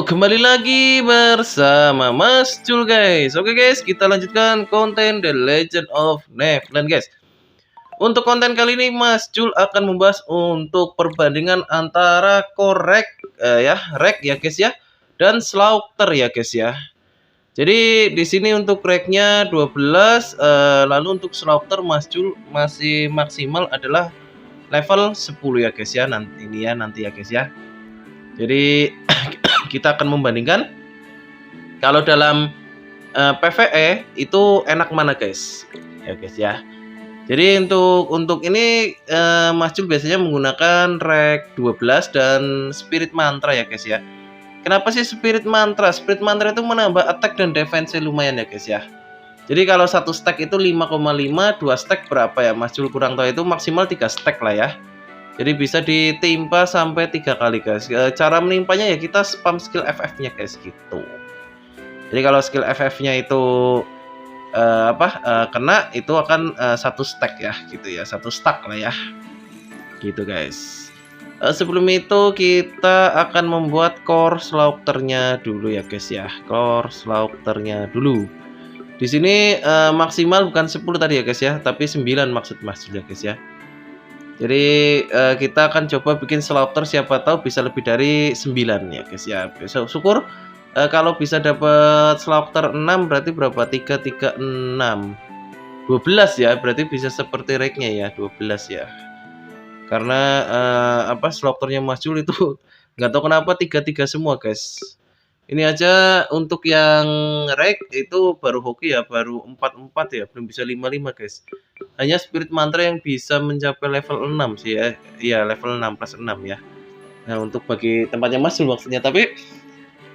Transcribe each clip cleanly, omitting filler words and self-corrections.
Halo, kembali lagi bersama Mas Jul guys. Oke guys, kita lanjutkan konten The Legend of Neverland guys. Untuk konten kali ini Mas Jul akan membahas untuk perbandingan antara korek rek ya guys ya, dan slaughter ya guys ya. Jadi di sini untuk reknya 12, lalu untuk slaughter Mas Jul masih maksimal adalah level 10 ya guys ya. Nanti ya guys ya. Jadi kita akan membandingkan kalau dalam PvE itu enak mana guys ya guys ya. Jadi untuk ini Mas Jul biasanya menggunakan rek 12 dan spirit mantra ya guys ya. Kenapa sih spirit mantra? Spirit mantra itu menambah attack dan defense lumayan ya guys ya. Jadi kalau satu stack itu 5,5, 2 stack berapa ya Mas Jul kurang tahu, itu maksimal 3 stack lah ya. Jadi bisa ditimpa sampai 3 kali guys. Cara menimpanya ya kita spam skill FF-nya guys gitu. Jadi kalau skill FF-nya itu kena, itu akan 1 stack ya gitu ya, 1 stack lah ya. Gitu guys. Sebelum itu kita akan membuat core slaughter-nya dulu ya guys ya. Core slaughter-nya dulu. Di sini maksimal bukan 10 tadi ya guys ya, tapi 9 maksud Mas ya guys ya. Jadi kita akan coba bikin slaughter, siapa tahu bisa lebih dari 9 ya guys ya. Besok syukur kalau bisa dapat slaughter 6 berarti berapa? 3 3 6 12 ya, berarti bisa seperti rake-nya ya, 12 ya. Karena slaughternya Mas Jul itu nggak tahu kenapa 3 semua guys. Ini aja untuk yang rake itu baru hoki ya, baru 4 ya, belum bisa 5 guys. Hanya spirit mantra yang bisa mencapai level 6 sih ya. Iya, level 6 plus 6 ya. Nah, untuk bagi tempatnya Mas Jul maksudnya. Tapi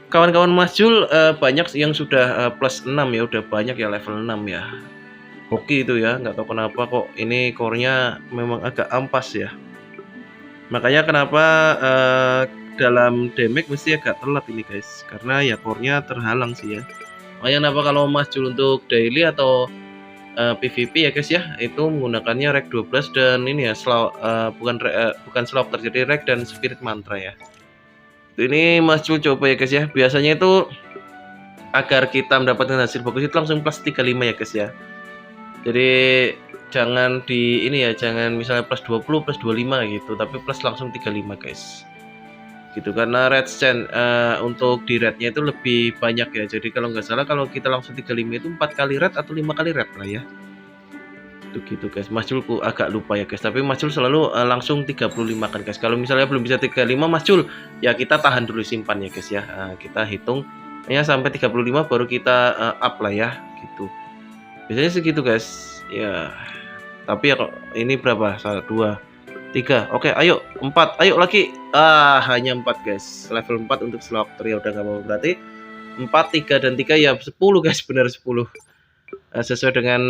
kawan-kawan Mas Jul banyak yang sudah plus 6 ya, udah banyak ya level 6 ya. Hoki itu ya, nggak tahu kenapa kok ini core-nya memang agak ampas ya. Makanya kenapa dalam damage mesti agak telat ini guys, karena ya core-nya terhalang sih ya. Makanya kenapa kalau Mas Jul untuk daily atau PVP ya guys ya, itu menggunakannya rek 12 dan ini ya bukan slaughter, jadi rek dan spirit mantra ya. Ini Mas Jul coba ya guys ya. Biasanya itu agar kita mendapatkan hasil bagus itu langsung plus 35 ya guys ya. Jadi jangan di ini ya, jangan misalnya plus 20 plus 25 gitu, tapi plus langsung 35 guys. Gitu, karena red stand untuk di rednya itu lebih banyak ya. Jadi kalau nggak salah kalau kita langsung 35 itu 4 kali red atau 5 kali red lah ya. Itu gitu guys. Mas Jul agak lupa ya guys, tapi Mas Jul selalu langsung 35 kan guys. Kalau misalnya belum bisa 35 Mas Jul ya kita tahan dulu, simpan ya guys ya. Kita hitung ya sampai 35 baru kita up lah ya gitu. Biasanya segitu guys ya. Tapi ya kok ini berapa? 1 2 3, oke, ayo 4, ayo lagi. Hanya 4 guys, level 4 untuk slaughter ya, udah nggak mau, berarti 4, 3 dan 3 ya 10 guys, benar 10. Sesuai dengan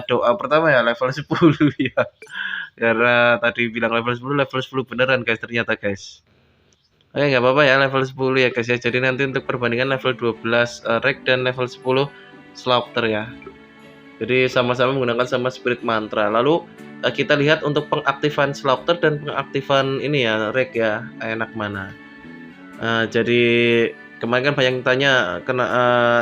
doa pertama ya, level 10 ya. Karena tadi bilang level 10 beneran guys ternyata guys. Oke, nggak apa-apa ya, level 10 ya guys ya. Jadi nanti untuk perbandingan level 12 rek dan level 10 slaughter ya. Jadi sama-sama menggunakan sama spirit mantra. Lalu kita lihat untuk pengaktifan slaughter dan pengaktifan ini ya rek ya, enak mana. Jadi kemarin kan banyak yang tanya,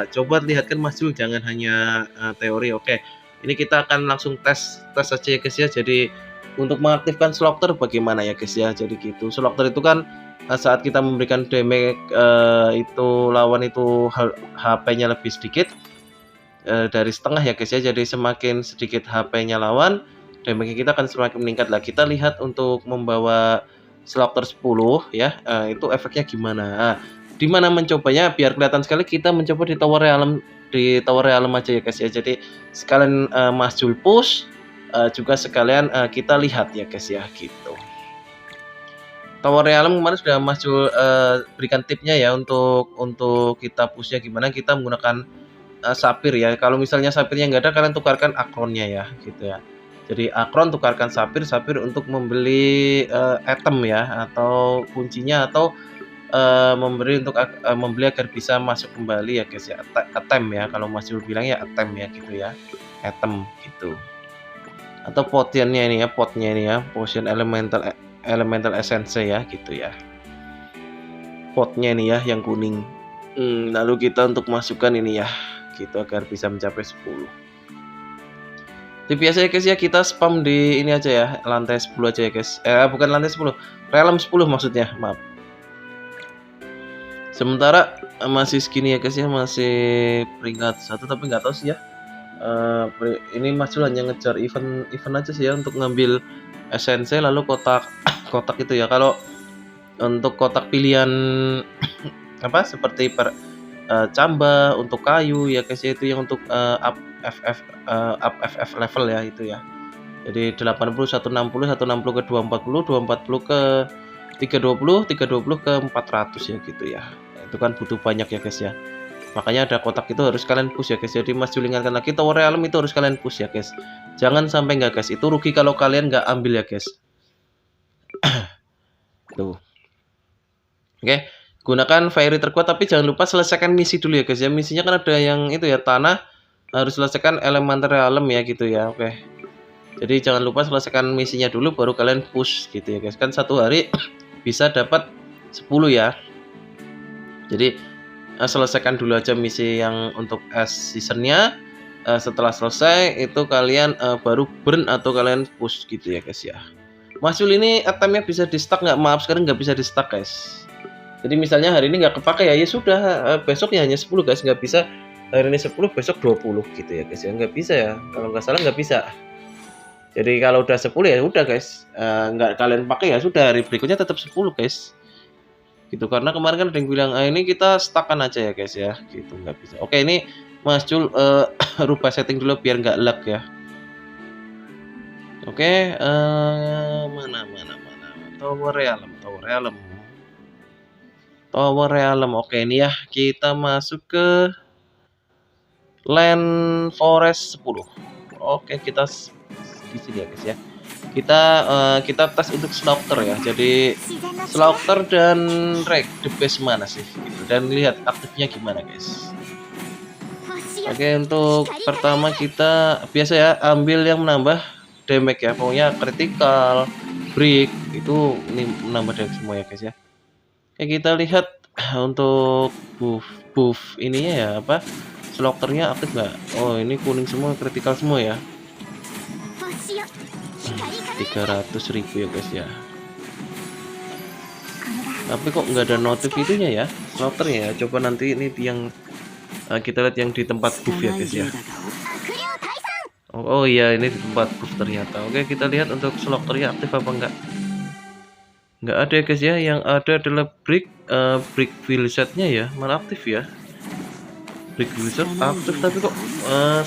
coba lihatkan Mas Jul, jangan hanya teori. Oke, ini kita akan langsung tes saja ya guys ya. Jadi untuk mengaktifkan slaughter bagaimana ya guys ya. Jadi gitu, slaughter itu kan saat kita memberikan damage itu lawan itu HP-nya lebih sedikit dari setengah ya guys ya. Jadi semakin sedikit HP-nya lawan, damage kita akan semakin meningkat lah. Kita lihat untuk membawa slaughter 10 ya, itu efeknya gimana. Di mana mencobanya biar kelihatan sekali, kita mencoba di Tower Realm aja ya guys ya. Jadi sekalian Mas Jul push, juga sekalian kita lihat ya guys ya gitu. Tower Realm kemarin sudah Mas Jul berikan tipnya ya untuk kita pushnya gimana. Kita menggunakan sapir ya. Kalau misalnya sapirnya nggak ada, kalian tukarkan akronnya ya gitu ya. Jadi akron tukarkan sapir untuk membeli item ya, atau kuncinya, atau membeli agar bisa masuk kembali ya guys ya. Item ya, kalau Mas Jul bilang ya item ya gitu ya, item gitu. Atau potnya ini ya, potion elemental essence ya gitu ya. potnya ini ya yang kuning. Lalu kita untuk masukkan ini ya, gitu agar bisa mencapai 10. Jadi biasanya guys ya, kita spam di ini aja ya, lantai 10 aja ya guys. Bukan lantai 10, realm 10 maksudnya, maaf. Sementara masih segini ya guys ya, masih peringkat 1, tapi nggak tahu sih ya. Ini Mas Jul hanya ngejar event aja sih ya untuk ngambil esensi, lalu kotak kotak itu ya. Kalau untuk kotak pilihan apa seperti camba untuk kayu ya guys ya, itu yang untuk up FF level ya itu ya. Jadi 80, 160, 160 ke 240, 240 ke 320, 320 ke 400 ya gitu ya. Itu kan butuh banyak ya guys ya. Makanya ada kotak itu harus kalian push ya guys. Jadi Mas Jul ingatkan lagi, tower realm itu harus kalian push ya guys. Jangan sampai nggak guys. Itu rugi kalau kalian nggak ambil ya guys. Tuh. Oke, gunakan fairy terkuat, tapi jangan lupa selesaikan misi dulu ya guys ya. Misinya kan ada yang itu ya, tanah, harus selesaikan elemental realm ya gitu ya. Oke. Jadi jangan lupa selesaikan misinya dulu baru kalian push gitu ya guys. Kan satu hari bisa dapat 10 ya. Jadi selesaikan dulu aja misi yang untuk seasonnya. Setelah selesai itu kalian baru burn atau kalian push gitu ya guys ya. Mas Jul ini itemnya bisa di stack nggak? Maaf sekarang nggak bisa di stack guys. Jadi misalnya hari ini nggak kepakai ya sudah, besok ya hanya 10 guys. Nggak bisa hari ini 10 besok 20 gitu ya guys ya. Nggak bisa ya, kalau nggak salah nggak bisa. Jadi kalau udah 10 ya udah guys, nggak kalian pakai ya sudah, hari berikutnya tetap 10 guys. Gitu, karena kemarin kan ada yang bilang ini kita stackan aja ya guys ya, gitu nggak bisa. Oke, ini Mas Jul rubah setting dulu biar nggak lag ya. Oke, mana tower realm. Oke, ini ya kita masuk ke land forest 10. Oke, kita di sini ya guys ya. Kita tes untuk slaughter ya. Jadi slaughter dan reg the best mana sih gitu. Dan lihat aktifnya gimana guys. Oke, untuk pertama kita biasa ya ambil yang menambah damage ya. Pokoknya critical, break itu ini menambah damage semua ya guys ya. Oke, kita lihat untuk buff ininya ya, apa slaughternya aktif nggak? Oh, ini kuning semua, critical semua ya. 300.000 ya guys ya. Tapi kok nggak ada notif itunya ya, slaughternya ya. Coba nanti ini yang kita lihat yang di tempat buff ya guys ya. Oh iya, ini di tempat buff ternyata. Oke, kita lihat untuk slaughternya aktif apa enggak. Nggak ada ya guys ya. Yang ada adalah brick wheelsetnya ya, malah aktif ya. Brick wheelset aktif, tapi kok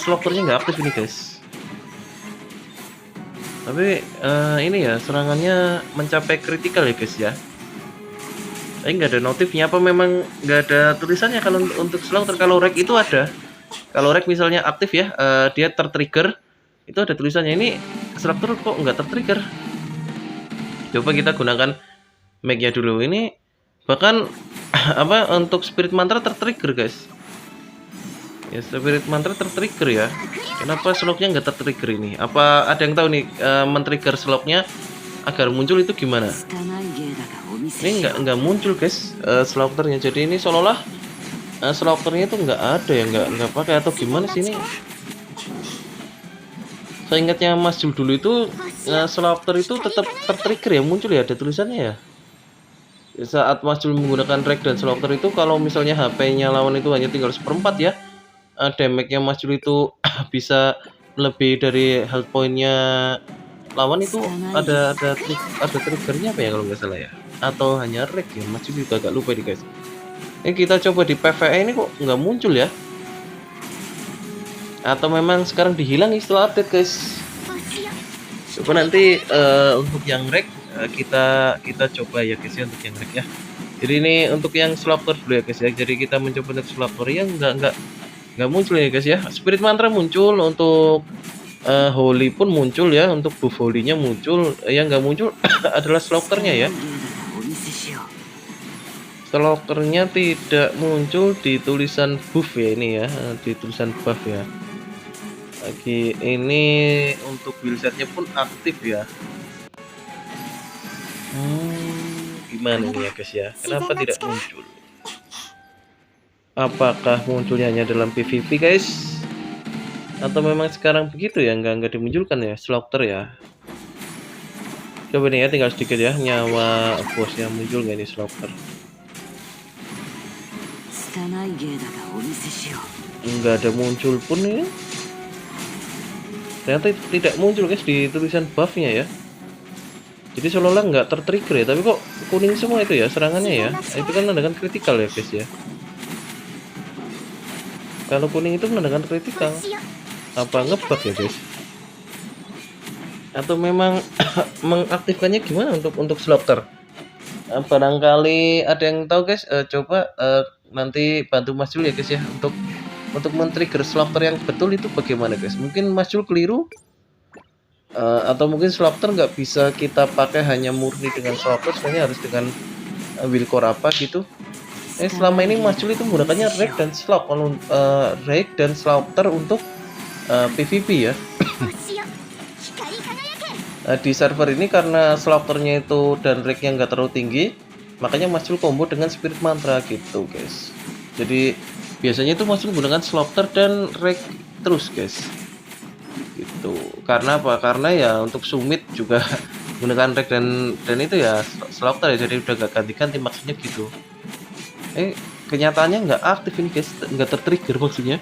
slaughternya nggak aktif ini guys. Tapi ini ya serangannya mencapai kritikal ya guys ya. Tapi nggak ada notifnya, apa memang nggak ada tulisannya kalau untuk slaughter. Kalau reg itu ada. Kalau reg misalnya aktif ya, dia tertrigger itu ada tulisannya. Ini slaughter kok nggak tertrigger. Coba kita gunakan mag-nya dulu. Ini bahkan apa untuk spirit mantra tertrigger guys. Ya, spirit mantra tertrigger ya. Kenapa slownya nggak tertrigger ini? Apa ada yang tahu nih men-trigger slownya agar muncul itu gimana? Ini nggak muncul guys slaughternya. Jadi ini seolah-olah slaughternya itu nggak ada ya, nggak pakai atau gimana sih ini? Saya ingatnya Mas Jul dulu itu slaughter itu tetap tertrigger ya, muncul ya, ada tulisannya ya. Saat Mas Jul menggunakan reg dan slaughter itu, kalau misalnya HP-nya lawan itu hanya tinggal 1/4 ya, damage-nya Mas Jul itu bisa lebih dari health point-nya lawan itu ada triggernya apa ya kalau nggak salah ya, atau hanya reg ya, Mas Jul juga agak lupa nih guys. Ini kita coba di PvE ini kok nggak muncul ya, atau memang sekarang dihilang setelah update guys. Coba nanti untuk yang reg kita coba ya guys ya, untuk yang reg ya. Jadi ini untuk yang slaughter dulu ya guys ya. Jadi kita mencoba untuk slaughter yang nggak muncul ya guys ya. Spirit mantra muncul, untuk holy pun muncul ya, untuk buff holy-nya muncul. Yang nggak muncul adalah slaughternya ya. Slaughternya tidak muncul di tulisan buff ya, ini ya, di tulisan buff ya. Lagi ini untuk wheelsetnya pun aktif ya. gimana nih ya guys ya? Kenapa tidak muncul? Apakah munculnya hanya dalam PVP guys? Atau memang sekarang begitu ya, nggak dimunculkan ya slaughter ya? Coba nih ya, tinggal sedikit ya, nyawa bosnya muncul nggak ini slaughter? Nggak ada muncul pun ya. Ternyata tidak muncul guys di tulisan buffnya ya. Jadi seolah-olah nggak tertrigger ya, tapi kok kuning semua itu ya serangannya ya. Itu kan menandakan kritikal ya guys ya. Kalau kuning itu menandakan kritikal. Apa ngebug ya guys? Atau memang mengaktifkannya gimana untuk slaughter? Barangkali ada yang tahu guys, coba nanti bantu Mas Jul ya guys ya untuk men-trigger slaughter yang betul itu bagaimana guys? Mungkin Mas Jul keliru, atau mungkin slaughter nggak bisa kita pakai hanya murni dengan slaughter, sebenarnya harus dengan will core apa gitu. Selama ini Mas Jul itu menggunakannya rake dan slaughter untuk PVP ya. Di server ini karena slaughternya itu dan rake-nya nggak terlalu tinggi, makanya Mas Jul combo dengan spirit mantra gitu guys. Jadi biasanya itu Mas Jul menggunakan slaughter dan rake terus guys. Gitu. Karena apa? Karena ya untuk summit juga menggunakan rake dan itu ya slaughter ya, jadi udah gak ganti-ganti maksudnya gitu. Kenyataannya nggak aktif ini guys, nggak tertrigger maksudnya.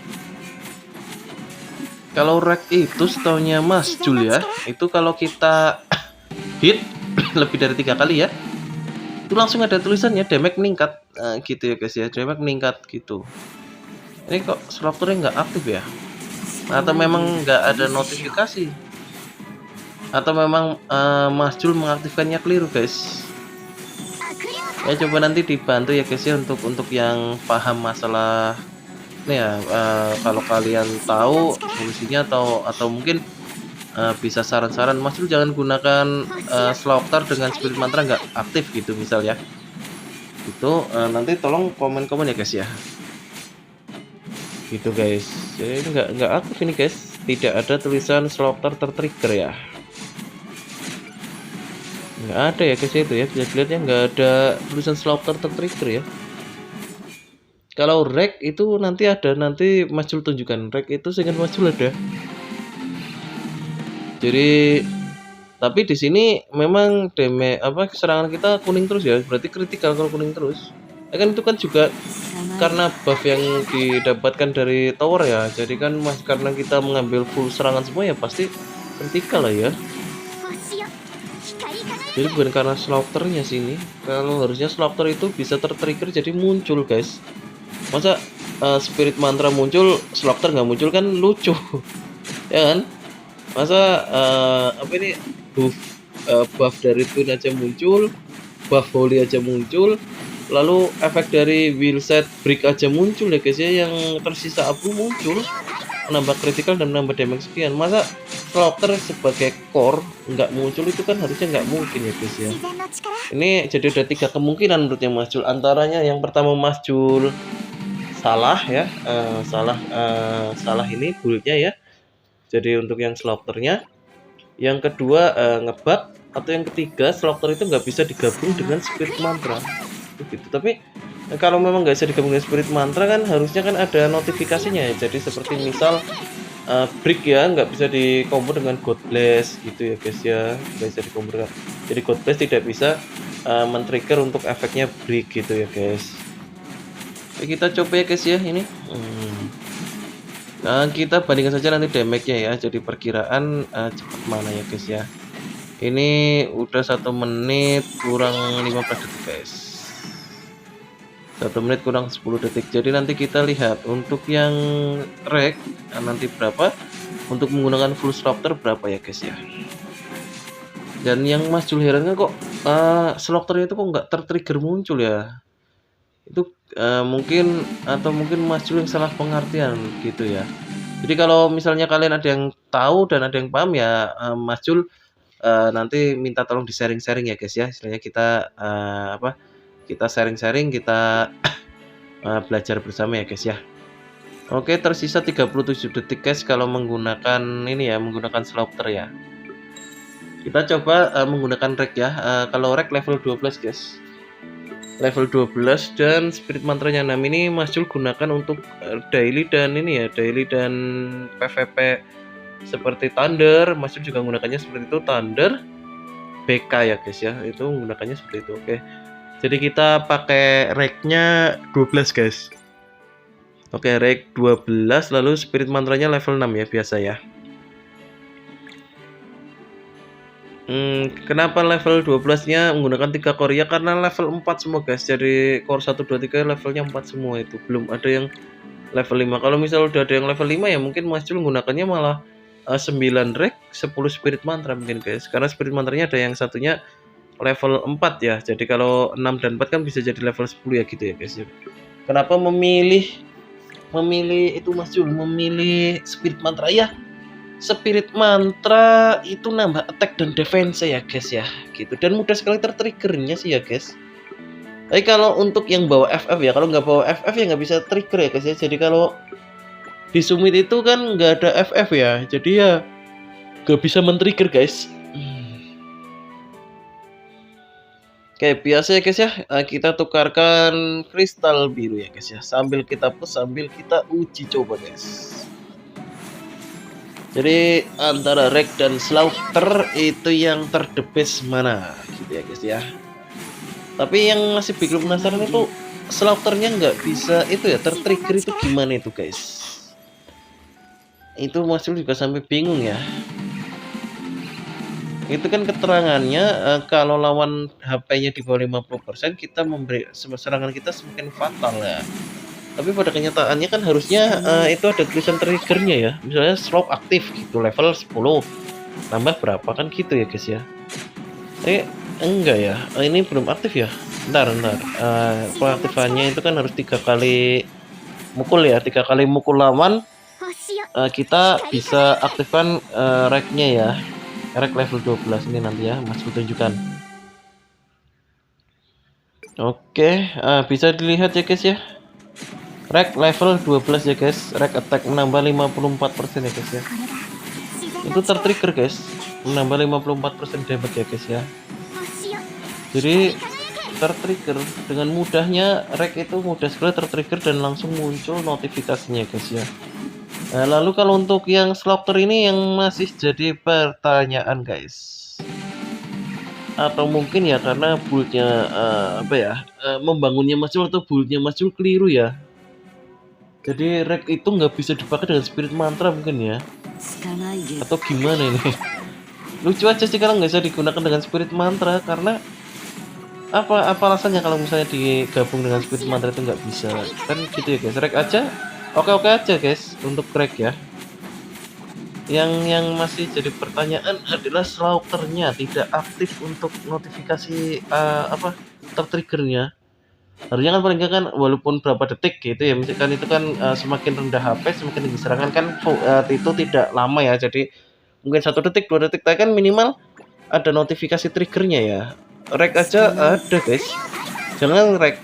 Kalau rake itu setaunya Mas Jul ya, itu kalau kita hit lebih dari 3 kali ya, itu langsung ada tulisannya damage meningkat, gitu ya guys ya, damage meningkat gitu. Ini kok slaughternya nggak aktif ya? Atau memang nggak ada notifikasi? Atau memang Mas Jul mengaktifkannya keliru guys? Ya coba nanti dibantu ya guys ya untuk yang paham masalah ini ya, kalau kalian tahu solusinya atau mungkin bisa saran-saran Mas Jul jangan gunakan slaughter dengan spirit mantra nggak aktif gitu misal ya. Itu nanti tolong komen-komen ya guys ya. Gitu guys. Jadi nggak aktif ini guys. Tidak ada tulisan slaughter tertrigger ya. Nggak ada ya guys itu ya, bisa dilihat ya, nggak ada tulisan slaughter tertrigger ya. Kalau rake itu nanti Mas Jul tunjukkan rake itu sehingga Mas Jul ada. Jadi tapi di sini memang serangan kita kuning terus ya, berarti kritikal kalau kuning terus. Kan itu kan juga karena buff yang didapatkan dari tower ya. Jadi kan karena kita mengambil full serangan semua ya pasti kritikal lah ya. Jadi bukan karena slaughternya sini. Kalau harusnya slaughter itu bisa tertrigger jadi muncul guys. Masa spirit mantra muncul, slaughter nggak muncul kan lucu, ya kan? Masa buff dari Twin aja muncul, buff Holy aja muncul, lalu efek dari will set break aja muncul ya guys ya, yang tersisa abu muncul, menambah critical dan menambah damage sekian. Masa slaughter sebagai core nggak muncul, itu kan harusnya nggak mungkin ya guys ya. Ini jadi ada 3 kemungkinan menurutnya Mas Jul. Antaranya yang pertama Mas Jul salah ya, salah ini build-nya ya. Jadi untuk yang slaughternya, yang kedua ngebug, atau yang ketiga slaughter itu nggak bisa digabung dengan spirit mantra gitu. Tapi kalau memang nggak bisa digabung dengan spirit mantra kan harusnya kan ada notifikasinya ya. Jadi seperti misal break ya, nggak bisa di combo dengan God Bless gitu ya guys ya, nggak bisa di combo. Jadi God Bless tidak bisa men-trigger untuk efeknya break gitu ya guys. Kita coba ya guys ya ini. Nah, kita bandingkan saja nanti damage-nya ya. Jadi perkiraan cepat mana ya guys ya. Ini udah 1 menit kurang 15 detik guys. 1 menit kurang 10 detik. Jadi nanti kita lihat untuk yang rake nanti berapa, untuk menggunakan full slaughter berapa ya guys ya. Dan yang Mas Jul herankan kok slaughternya itu kok nggak tertrigger muncul ya. Itu mungkin Mas Jul yang salah pengertian gitu ya. Jadi kalau misalnya kalian ada yang tahu dan ada yang paham ya, Mas Jul nanti minta tolong di sharing-sharing ya guys ya. Istilahnya kita kita sharing-sharing, kita belajar bersama ya guys ya. Oke, tersisa 37 detik guys kalau menggunakan ini ya, menggunakan slaughter ya. Kita coba menggunakan rake ya. Kalau rake level 12 guys. level 12 dan spirit mantranya 6 ini Mas Jul gunakan untuk daily dan ini ya, daily dan PVP seperti Thunder. Mas Jul juga menggunakannya seperti itu, Thunder BK ya guys ya, itu menggunakannya seperti itu. Oke, jadi kita pakai racknya 12 guys. Oke, rack 12 lalu spirit mantranya level 6 ya, biasa ya. Kenapa level 12-nya menggunakan 3 core ya? Karena level 4 semua guys. Jadi core 1 2 3 levelnya 4 semua itu. Belum ada yang level 5. Kalau misal udah ada yang level 5 ya mungkin Mas Jul menggunakannya malah 9 rack 10 spirit mantra mungkin guys. Karena spirit mantranya ada yang satunya level 4 ya. Jadi kalau 6 dan 4 kan bisa jadi level 10 ya gitu ya guys. Kenapa memilih itu Mas Jul memilih spirit mantra ya? Spirit mantra itu nambah attack dan defense ya guys ya gitu, dan mudah sekali tertriggernya sih ya guys. Tapi kalau untuk yang bawa FF ya, kalau nggak bawa FF ya nggak bisa trigger ya guys ya. Jadi kalau di summit itu kan nggak ada FF ya, jadi ya nggak bisa men-trigger guys. Oke, biasa ya guys ya, kita tukarkan kristal biru ya guys ya, sambil kita push sambil kita uji coba guys. Jadi antara Rek dan Slaughter itu yang terdebes mana gitu ya guys ya. Tapi yang masih bikin penasaran itu Slaughternya nggak bisa itu ya, tertrigger itu gimana itu guys. Itu masih juga sampai bingung ya. Itu kan keterangannya kalau lawan HP-nya di bawah 50% kita memberi serangan kita semakin fatal ya. Tapi pada kenyataannya kan harusnya itu ada tulisan triggernya ya. Misalnya slope aktif gitu level 10. Tambah berapa kan gitu ya guys ya. Enggak ya. Ini belum aktif ya. Bentar. Pengaktifannya itu kan harus 3 kali mukul ya. 3 kali mukul lawan kita bisa aktifkan racknya ya. Rack level 12 ini nanti ya Mas tunjukkan. Oke, bisa dilihat ya guys ya. Rack level 12 ya guys, rack attack menambah 54% ya guys ya. Itu tertrigger guys, menambah 54% damage ya guys ya. Jadi tertrigger dengan mudahnya, rack itu mudah sekali tertrigger dan langsung muncul notifikasinya guys ya. Nah, lalu kalau untuk yang Slaughter ini yang masih jadi pertanyaan guys. Atau mungkin ya karena build-nya membangunnya Mas Jul atau build-nya Mas Jul keliru ya. Jadi rack itu nggak bisa dipakai dengan spirit mantra mungkin ya, atau gimana ini? Lucu aja sih kalau nggak bisa digunakan dengan spirit mantra, karena apa alasannya kalau misalnya digabung dengan spirit mantra itu nggak bisa kan gitu ya guys. Rack aja oke aja guys untuk rack ya. Yang masih jadi pertanyaan adalah Slaughternya tidak aktif untuk notifikasi tertriggernya. Harusnya kan paling nggak kan walaupun berapa detik gitu ya, misalkan itu kan semakin rendah HP semakin tinggi serangan kan itu tidak lama ya, jadi mungkin 1 detik 2 detik tapi kan minimal ada notifikasi triggernya ya. Rack aja ada guys, jangan rack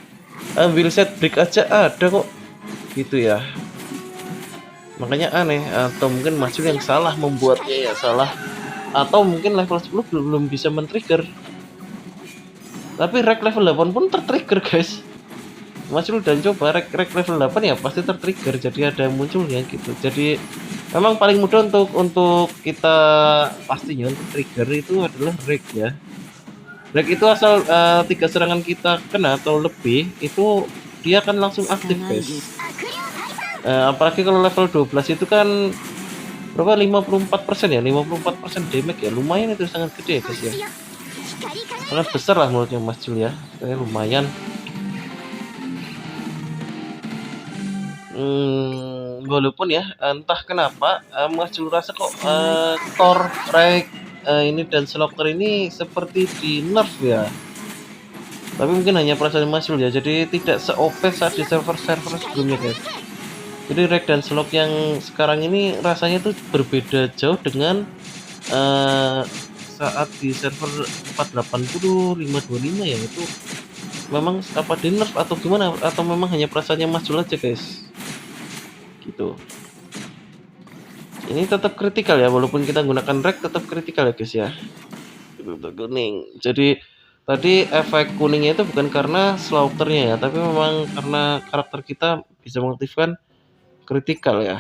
will set break aja ada kok gitu ya. Makanya aneh, atau mungkin Mas Jul yang salah membuatnya ya, salah, atau mungkin level 10 belum bisa men-trigger. Tapi rack level 8 pun tertrigger guys. Mas Jul dan coba rack level 8 ya pasti tertrigger, jadi ada yang muncul ya gitu. Jadi memang paling mudah untuk kita pastinya untuk trigger itu adalah rack ya. Rack itu asal 3 serangan kita kena atau lebih itu dia akan langsung aktif guys. Apalagi kalau level 12 itu kan berapa, 54% ya, 54% damage ya, lumayan itu, sangat gede ya guys ya. Sangat besar lah menurutnya Mas Jul ya, lumayan. Walaupun ya entah kenapa Mas Jul rasa kok core rack ini dan Slaughter ini seperti di nerf ya. Tapi mungkin hanya perasaan Mas Jul ya, jadi tidak se-OP saat di server sebelumnya guys. Jadi rack dan slot yang sekarang ini rasanya tuh berbeda jauh dengan saat di server 480 525 ya. Itu memang apa di nerf atau gimana, atau memang hanya perasaannya Mas Jul aja guys gitu. Ini tetap kritikal ya, walaupun kita gunakan rack tetap kritikal ya guys ya. Itu kuning. Jadi Tadi efek kuningnya itu bukan karena slaughternya ya, tapi memang karena karakter kita bisa mengaktifkan kritikal ya.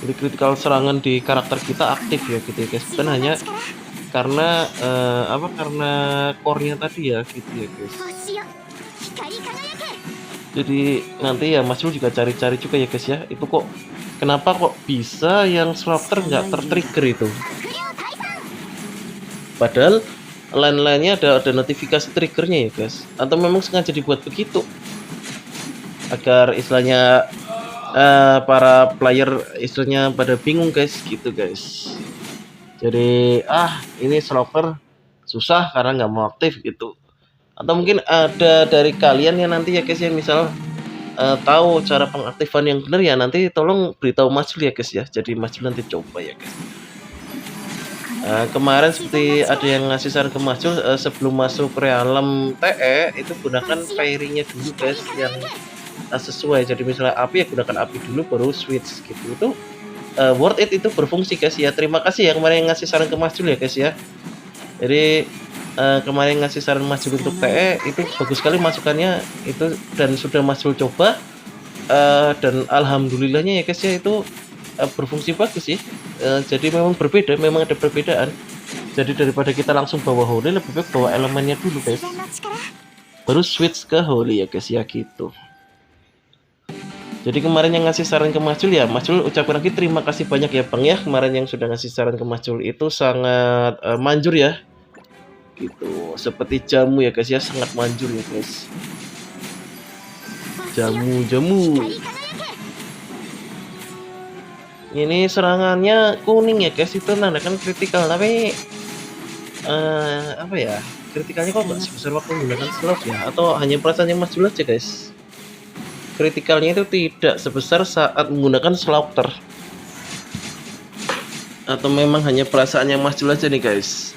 Jadi kritikal serangan di karakter kita aktif ya gitu ya guys. Bukan hanya karena karena core-nya tadi ya gitu ya guys. Jadi nanti ya Mas Jul juga cari-cari juga ya guys ya. Itu kok kenapa kok bisa yang slaughter nggak tertrigger itu? Padahal lain-lainnya ada notifikasi triggernya ya guys. Atau memang sengaja dibuat begitu agar istilahnya para player istilahnya pada bingung guys gitu guys. Jadi ini slaughter susah karena nggak mau aktif gitu. Atau mungkin ada dari kalian yang nanti ya guys ya misal tahu cara pengaktifan yang benar ya nanti tolong beritahu Mas Jul ya guys ya. Jadi Mas Jul nanti coba ya guys. Kemarin seperti ada yang ngasih saran ke Mas Jul sebelum masuk realm TE itu gunakan fairy-nya dulu guys yang sesuai. Jadi misalnya api ya gunakan api dulu baru switch gitu. Itu worth it, itu berfungsi guys ya. Terima kasih ya kemarin yang ngasih saran ke Mas Jul ya guys ya. Jadi kemarin ngasih saran Mas Jul untuk TE itu bagus sekali masukannya itu dan sudah Mas Jul coba dan alhamdulillahnya ya guys ya itu berfungsi bagus sih. Jadi memang berbeda, memang ada perbedaan. Jadi daripada kita langsung bawa holy lebih baik bawa elemennya dulu guys. Baru switch ke holy ya guys ya gitu. Jadi kemarin yang ngasih saran ke Mas Jul ya, Mas Jul ucapkan lagi terima kasih banyak ya Bang ya. Kemarin yang sudah ngasih saran ke Mas Jul itu sangat manjur ya. Gitu, seperti jamu ya guys ya, sangat manjur ya guys. Jamu. Ini serangannya kuning ya guys, itu nandakan kritikal tapi kritikalnya kok nggak sebesar waktu menggunakan slot ya, atau hanya perasaannya Mas Jul aja guys. Kritikalnya itu tidak sebesar saat menggunakan slaughter, atau memang hanya perasaannya Mas Jul aja nih guys.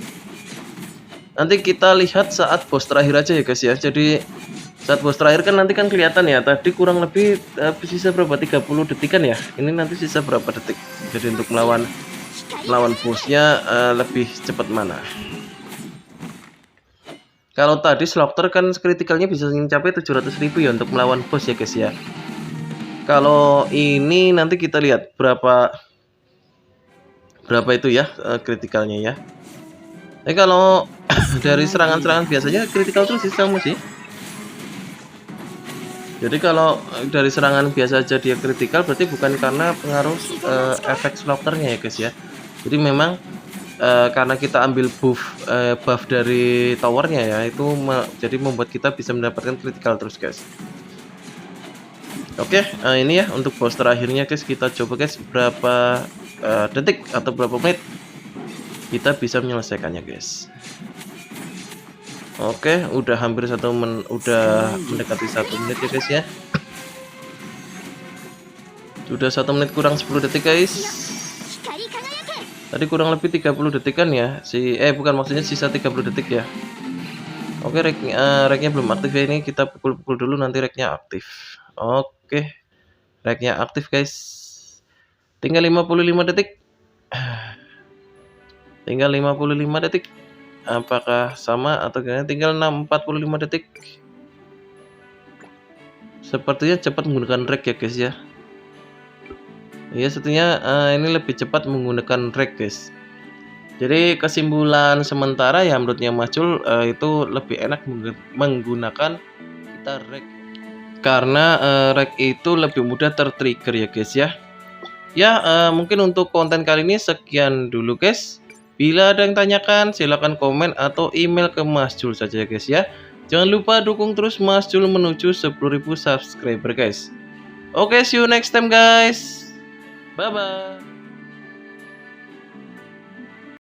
Nanti kita lihat saat boss terakhir aja ya guys ya. Jadi saat boss terakhir kan nanti kan kelihatan ya, tadi kurang lebih sisa berapa, 30 detikan ya. Ini nanti sisa berapa detik. Jadi untuk melawan bossnya lebih cepat mana. Kalau tadi slaughter kan kritikalnya bisa mencapai 700.000 ya untuk melawan bos ya guys ya. Kalau ini nanti kita lihat berapa itu ya kritikalnya ya. Kalau dari serangan-serangan biasanya kritikal terus sih sama sih. Jadi kalau dari serangan biasa aja dia kritikal berarti bukan karena pengaruh efek slaughternya ya guys ya. Jadi memang karena kita ambil buff dari towernya ya, itu jadi membuat kita bisa mendapatkan kritikal terus guys. Oke, ini ya untuk boss terakhirnya guys, kita coba guys berapa detik atau berapa menit kita bisa menyelesaikannya guys. Oke, udah hampir udah mendekati 1 menit ya guys ya. Sudah 1 menit kurang 10 detik guys. Tadi kurang lebih 30 detik kan ya, bukan, maksudnya sisa 30 detik ya. Oke, reknya belum aktif ya, ini kita pukul-pukul dulu nanti reknya aktif. Oke, reknya aktif guys. Tinggal 55 detik. Tinggal 55 detik. Apakah sama atau kayaknya tinggal 45 detik. Sepertinya cepat menggunakan rek ya guys ya. Ya, sepertinya ini lebih cepat menggunakan rek guys. Jadi kesimpulan sementara ya menurutnya Mas Jul itu lebih enak menggunakan kita rek, karena rek itu lebih mudah tertrigger ya guys ya. Ya mungkin untuk konten kali ini sekian dulu guys. Bila ada yang tanyakan silahkan komen atau email ke Mas Jul saja ya guys ya. Jangan lupa dukung terus Mas Jul menuju 10.000 subscriber guys. Oke, see you next time guys. Bye bye.